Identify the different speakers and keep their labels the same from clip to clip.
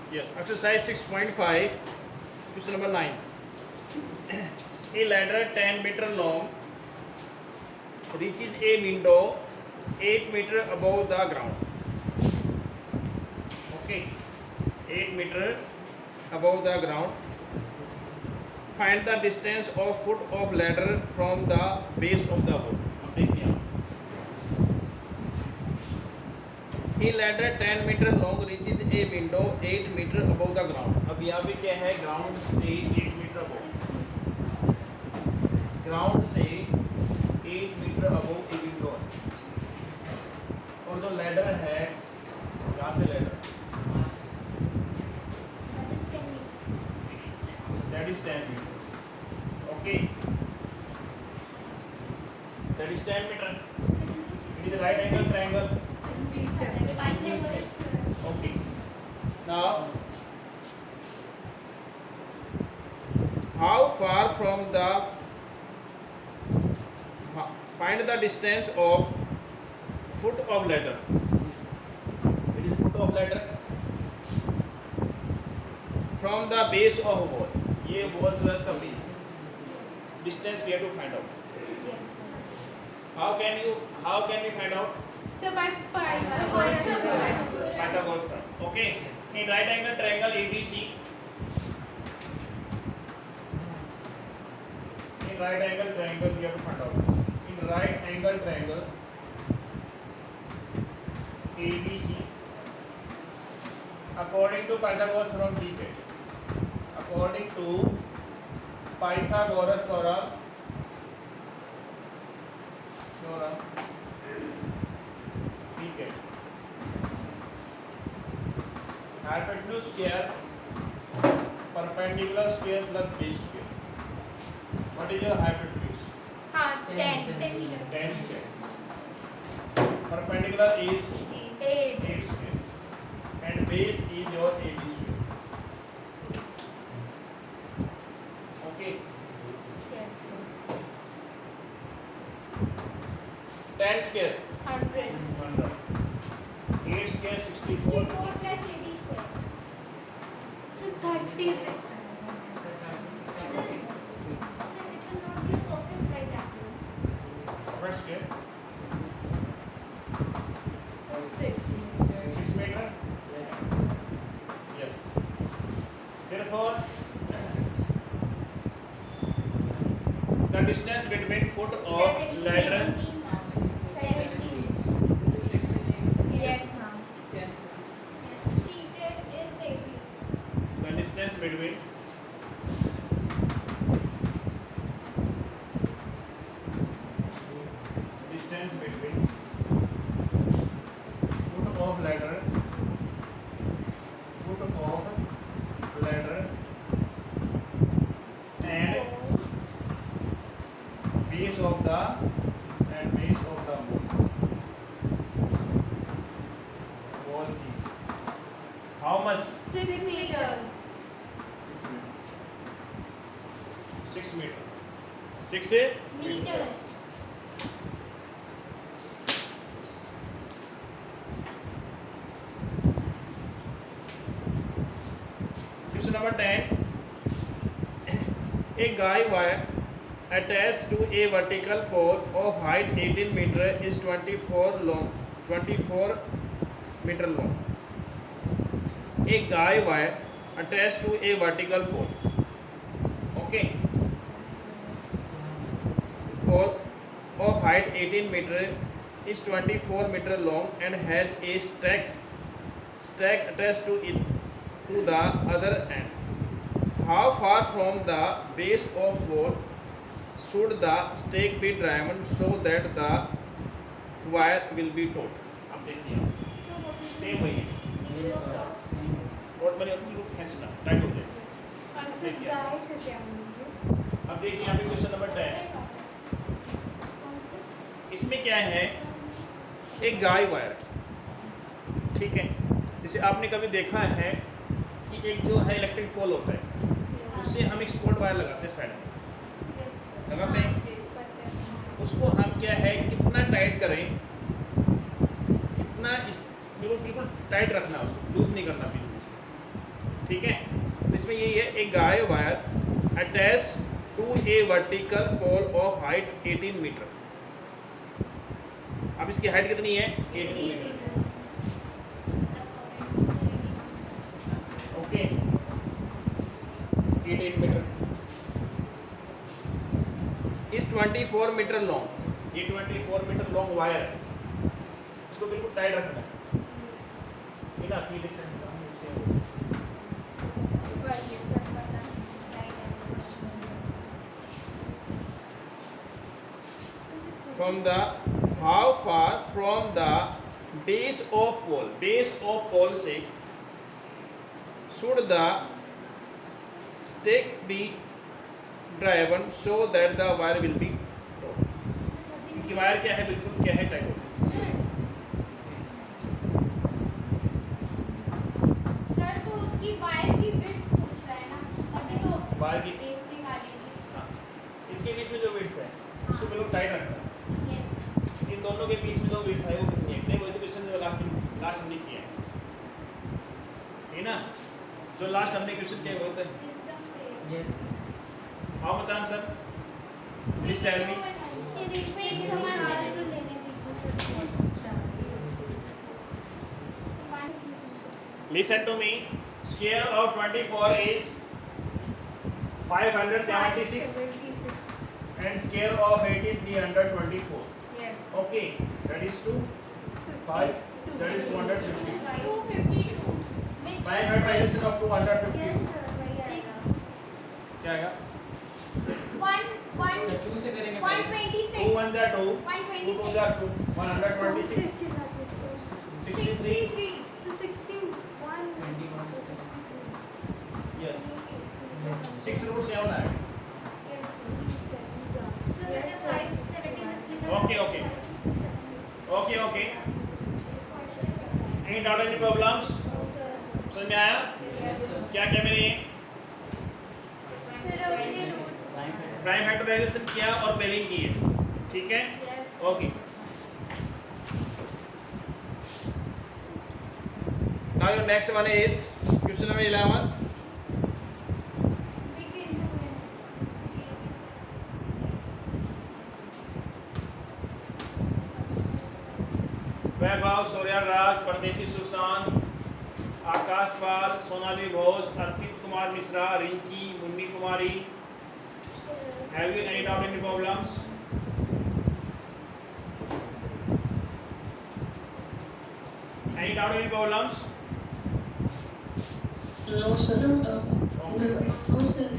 Speaker 1: Yes, exercise 6.5, question number 9. A ladder 10 meter long reaches a window 8 meter above the ground. Okay, 8 meter above the ground. Find the distance of foot of ladder from the base of the wall. अब देखिए आप. A ladder 10 meter long reaches a window 8 meter above the ground. अब यहाँ पे क्या है, ground से 8 metre above, ground से 8 मीटर अबव ए विंडो है और जो लैडर है, कहाँ से ladder, that is 10 meter. Okay, that is 10 meter. It is a right angle triangle. Okay, now how far from the, find the distance of foot of ladder. It is foot of ladder from the base of wall. ये wall जो है इसका base, distance we have to find out. How can we find out?
Speaker 2: So by Pythagoras.
Speaker 1: Pythagoras theorem. Okay, in right angle triangle ABC, in right angle triangle we have to find out. In right angle triangle ABC, according to Pythagoras theorem, ठीक है, according to Pythagoras theorem, ठीक है, hypotenuse square perpendicular square plus base square. What is your hypotenuse?
Speaker 2: हाँ 10 meter.
Speaker 1: 10 square. Perpendicular is
Speaker 2: 8.
Speaker 1: 8 square and base is your 80 square. Okay,
Speaker 2: Yes.
Speaker 1: 10 square
Speaker 2: 100.
Speaker 1: 100, 8 square 64,
Speaker 2: 64 plus 80 square. So 36.
Speaker 1: first square
Speaker 2: So 6.
Speaker 1: 6 meter. Yes. Therefore, the distance between foot of ladder,
Speaker 2: 17. Yes, ma'am. Yes. Seated is 80.
Speaker 1: the distance between foot of ladder, and base of the wall is how much?
Speaker 2: 6 meters.
Speaker 1: 6 meter. 6
Speaker 2: Meters.
Speaker 1: Question number 10. A guy wire attached to a vertical pole of height 18 meter is 24 meter long. A guy wire attached to a vertical pole. Okay. Pole of height 18 meter is 24 meter long and has a stack attached to it to the other end. How far from the base of wall should the stake be driven so that the wire will be taut? अब देखिए, same वही है. Note बने होते हैं, fancy ना tight हो जाए. अब देखिए यहाँ पे क्वेश्चन नंबर 10. इसमें क्या है, एक गाय वायर, ठीक है, जैसे आपने कभी देखा है कि एक जो है इलेक्ट्रिक पोल होता है, उससे हम एक स्पॉट वायर लगाते हैं, साइड में लगाते हैं, उसको हम क्या है कितना टाइट करें, कितना इस बिल्कुल टाइट रखना, उसको लूज नहीं करना बिल्कुल. ठीक है, इसमें यही है, एक guy wire attach to a vertical pole of height 18 metre. अब इसकी हाइट कितनी है? 18 मीटर। ओके, 18 मीटर इस 24 मीटर लॉन्ग। ये 24 मीटर लॉन्ग वायर है, इसको बिल्कुल टाइट रखना है। बिना की distance from the how far from the base of pole से should the stake be driven so that the wire will be taut। कि वायर क्या है, बिल्कुल क्या है, टाइट होगी।
Speaker 2: सर तो उसकी वायर की विड्थ पूछ रहा है ना, अभी तो
Speaker 1: वायर की
Speaker 2: बेस निकालेंगे।
Speaker 1: हाँ, इसके बीच में जो विड्थ है उसको बिल्कुल टाइट रखना है।
Speaker 2: यस,
Speaker 1: इन दोनों के बीच में जो विड्थ है वो कितनी है, सेम वही तो क्वेश्चन जो लास्ट हमने किया है ना, जो लास्ट हमने क्वेश्चन किया वो था।
Speaker 2: एकदम से
Speaker 3: ये
Speaker 1: how much answer? Please tell me.
Speaker 2: इसमें एक समान वाले तो लेने
Speaker 1: Listen to me. Square of 24 is 576 and square of 18 324.
Speaker 2: Yes.
Speaker 1: Okay, that is 2 5 that is 250.
Speaker 2: 252.
Speaker 1: 5 factorization of 250
Speaker 2: Yes, sir. 6.
Speaker 1: क्या आएगा?
Speaker 2: 1
Speaker 3: सर 2 से करेंगे
Speaker 2: 126.
Speaker 1: 2 1 जा 2 2
Speaker 2: 126.
Speaker 1: जा 2 126 63
Speaker 2: 63.
Speaker 1: yes 6 root 7 आएगा। Okay, okay. Okay, okay. Any doubt, any problems? समझ में आया? क्या क्या मैंने प्राइम फैक्टराइजेशन किया और पेयरिंग की है, ठीक है? Okay. Now your next one is question number 11. वैभव, सूर्या राज, परदेशी सुशांत, आकाश पाल, सोनाली घोष, अर्पित कुमार मिश्रा, रिंकी, मुन्नी कुमारी। Have you any doubt, any problems? Any doubt, any problems?
Speaker 4: No, sir. No, sir.
Speaker 1: Okay.
Speaker 4: No, sir.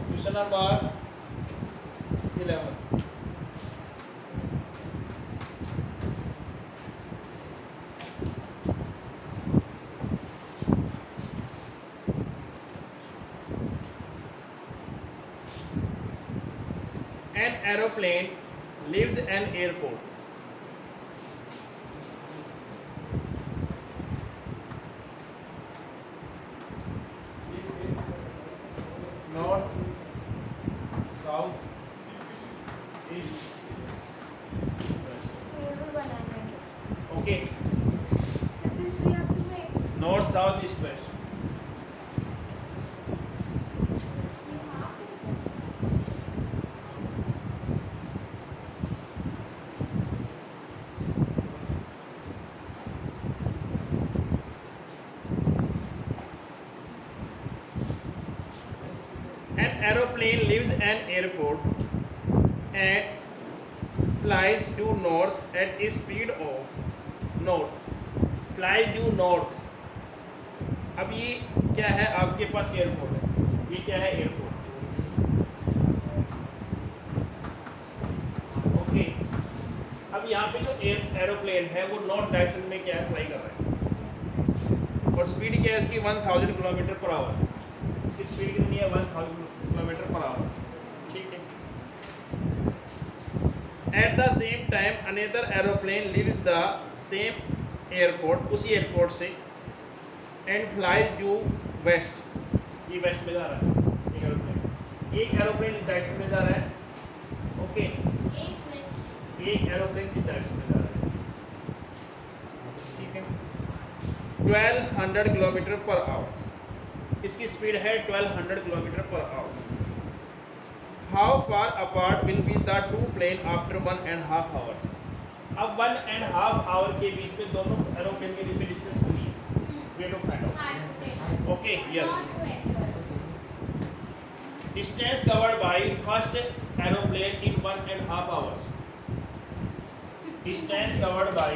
Speaker 1: Question number 11. An aeroplane leaves an airport. North, south, east, west. Okay. North, south, east, west. An aeroplane leaves an airport and flies due north at a speed of north. Fly due north. अब ये क्या है, आपके पास airport है, ये क्या है, airport. Okay, अब यहाँ पे जो एरोप्लेन है वो नॉर्थ डायरेक्शन में क्या है, फ्लाई कर रहा है और स्पीड क्या है इसकी 1000 किलोमीटर पर आवर। इसकी स्पीड कितनी है, 1000 किलोमीटर पर आवर, ठीक है। At the same time another aeroplane leaves the same airport, उसी एयरपोर्ट से, एंड फ्लाई ड्यू वेस्ट, ये वेस्ट में जा रहा है एक एरोप्लेन। एक एरोप्लेन इस डायरेक्शन में जा रहा है, ओके, एक एरोप्लेन इस डायरेक्शन में जा रहा है, ठीक है। 1200 किलोमीटर पर आवर। इसकी स्पीड है 1200 kilometre per hour. How far apart will be the two plane after 1.5 hours. अब 1.5 आवर के बीच में दोनों एरोप्लेन के बीच में डिस्टेंस होगी। Way to find out. Okay yes. Distance covered by first aeroplane in 1.5 hours. Distance covered by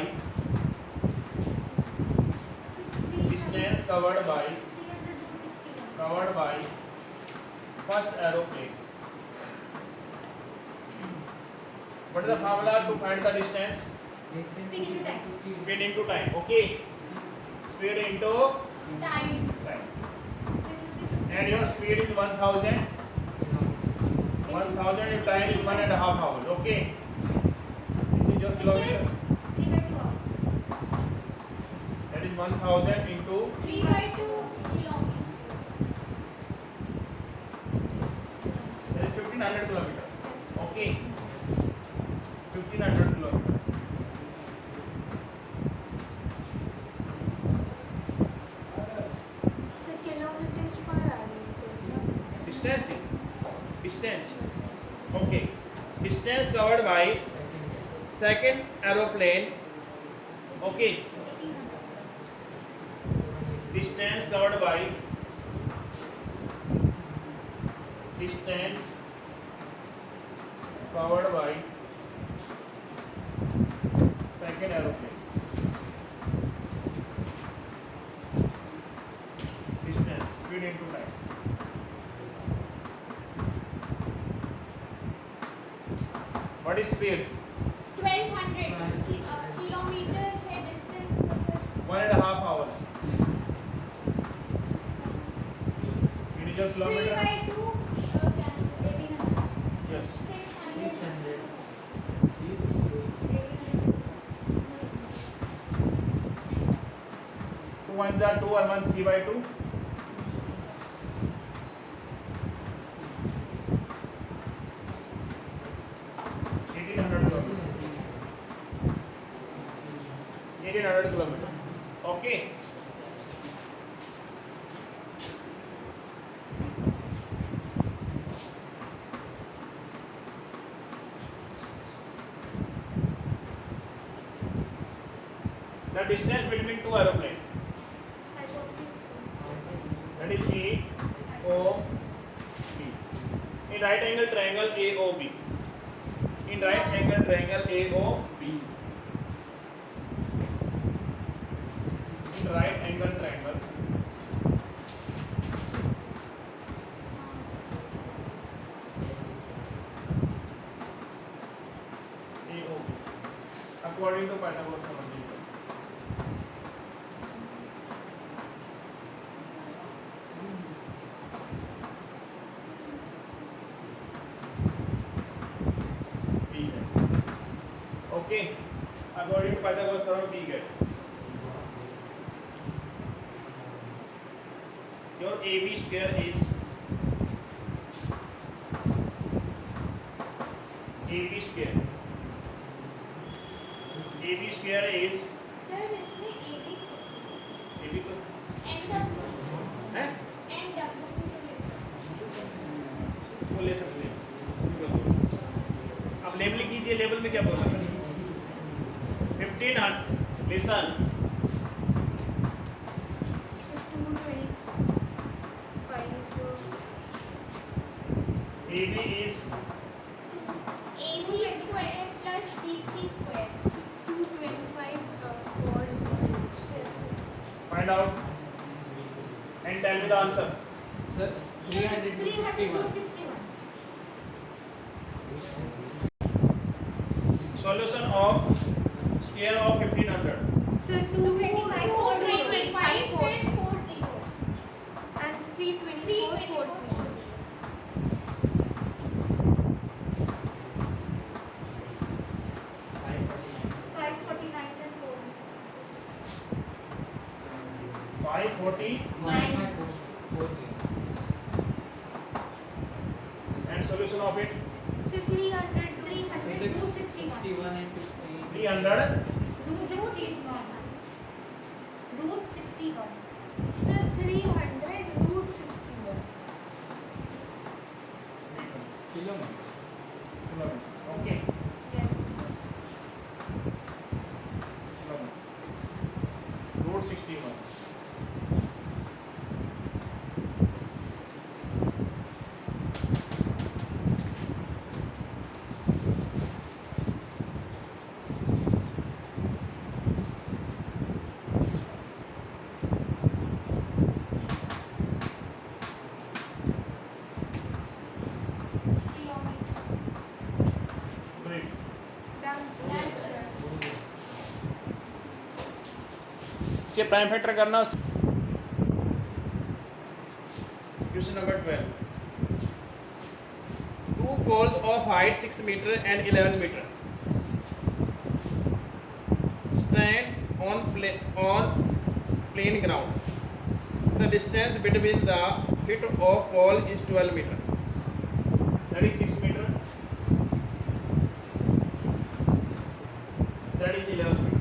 Speaker 1: first aeroplane. What is the formula to find the distance? Speed into time. Okay. Speed into
Speaker 2: Time.
Speaker 1: and your speed is 1000. 1000 your time is 1.5 hours. Okay. Your kilometer, that is 1000 into
Speaker 2: 3/2 kilometer.
Speaker 1: that is 1500 kilometer. Okay, 1500 kilometer.
Speaker 2: So kilometers per hour.
Speaker 1: Distance. Okay, distance covered by second aeroplane. Okay, distance covered by second aeroplane. Distance, speed into time. What is speed?
Speaker 2: 1200 kilometer है distance तो sir
Speaker 1: 1.5 hours. It is your kilometer.
Speaker 2: 3/2
Speaker 1: Yes.
Speaker 2: 600.
Speaker 1: 2 1s are 2 and 1 3/2. Kilometer. Okay. The distance between two aeroplanes, that is AOB. In right angle triangle AOB. In right angle triangle AOB. In right angle triangle AOB. According to Pythagoras theorem. Okay, according to Pythagoras theorem, ठीक है. Your AB square is AB square is
Speaker 2: sir इसमें AB
Speaker 1: AB को
Speaker 2: NW
Speaker 1: हैं वो ले सकते हैं. अब लेबल कीजिए. लेबल में क्या बोलना है? 1500. Listen. AB is
Speaker 2: AC square plus BC square 225
Speaker 1: find out and tell me the answer.
Speaker 3: Sir, 361.
Speaker 1: Solution of square of 1500.
Speaker 2: Sir 225 4 zeros
Speaker 5: and 324
Speaker 2: 549 and 4
Speaker 1: 540 and solution of it
Speaker 2: 300
Speaker 3: 61 and
Speaker 1: 300.
Speaker 2: 261 root 61.
Speaker 5: Sir, 300 root 61.
Speaker 3: Kilometers.
Speaker 1: Okay.
Speaker 5: Yes.
Speaker 1: Root 61.
Speaker 2: Kilometer.
Speaker 1: Great.
Speaker 5: Done, sir.
Speaker 2: That's
Speaker 1: इसे prime factor करना। Question number 12. Two poles of height 6 meter and 11 meter stand on plain ground. The distance between the feet of pole is 12 meter. That is 6 meter. That is 11 meter.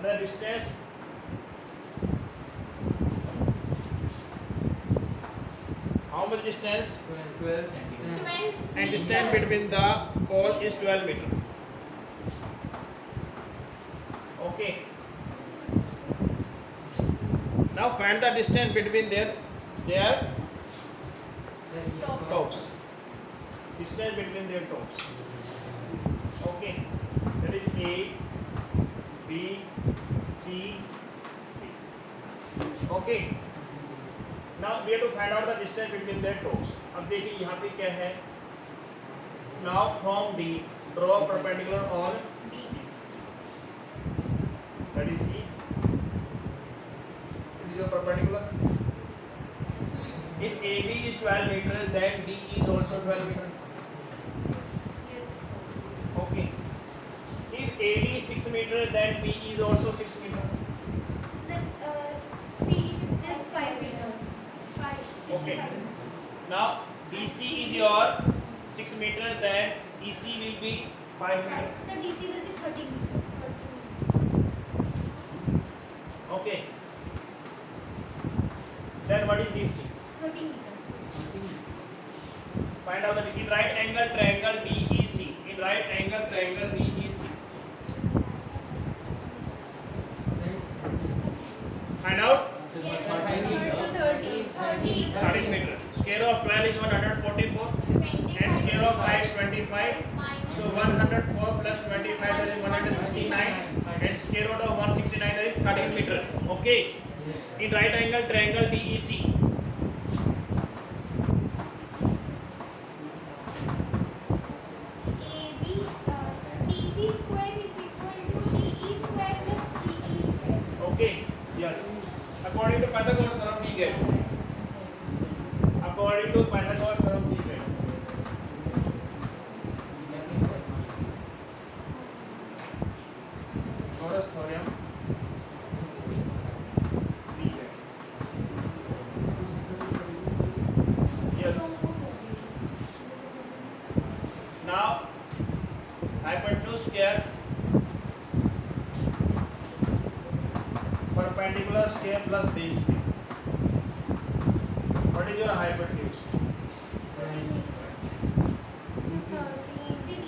Speaker 1: The distance how much distance
Speaker 3: 12 centimeters.
Speaker 2: 12
Speaker 1: and distance between the pole is 12 meter. Okay, now find the distance between their tops. Distance between their tops. Okay, that is A, B, C, D. Okay, now we have to find out the distance between their toes. अब देखिए यहाँ पे क्या है. Now from D draw perpendicular on that is E. It is your perpendicular. If AB is 12 meters, then D is also 12 meters. Okay. If AD is 6 meters, then B is also 6 meters.
Speaker 2: Then C is this 5 meter. 5.
Speaker 1: Okay. Now BC is your 6 meters, then EC will be 5 meters.
Speaker 2: So DC will be 13 meter.
Speaker 1: Okay. Then what is DC?
Speaker 2: 13 meter.
Speaker 1: Find out that in right angle triangle DEC. In right angle triangle DEC. Find out
Speaker 2: Yes.
Speaker 3: 13 meter.
Speaker 1: 13 meter. Square of 12 is 144 and square of 5 is 25. So 104 plus 25 that is 169 and square root of 169 that is 13 meter. Okay. In right angle triangle DEC.
Speaker 2: AB DC square is equal to DE square plus CE square.
Speaker 1: Okay. Yes. According to Pythagoras theorem we get. According to Pythagoras theorem we get. Pythagoras theorem we get. Yes. Now hypotenuse square perpendicular square plus base square. What is your hypotenuse?
Speaker 2: 13 CD.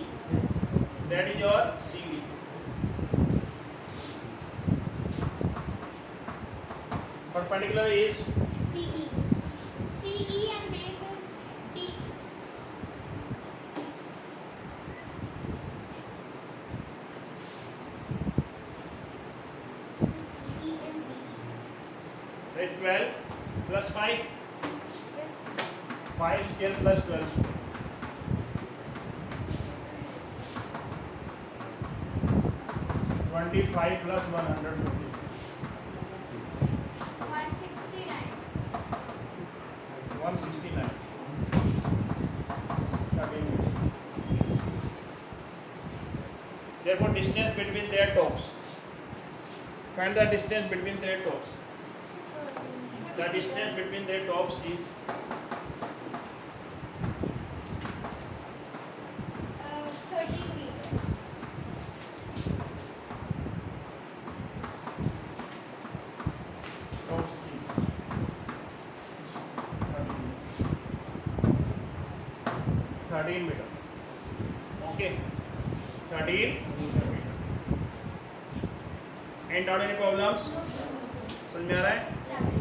Speaker 1: That is your CD. Perpendicular is
Speaker 2: CE. CE and base is D. CE and D.
Speaker 1: right, 12 plus 5.
Speaker 2: Yes.
Speaker 1: 5 square plus 12 square. 25 plus 120.
Speaker 2: 169.
Speaker 1: 169. Therefore, distance between their tops. Find the distance between their tops. The distance between their tops is
Speaker 2: 13 meters.
Speaker 1: 13 metre. Okay, 13 meters. And not any problems? समझ में आ रहा है?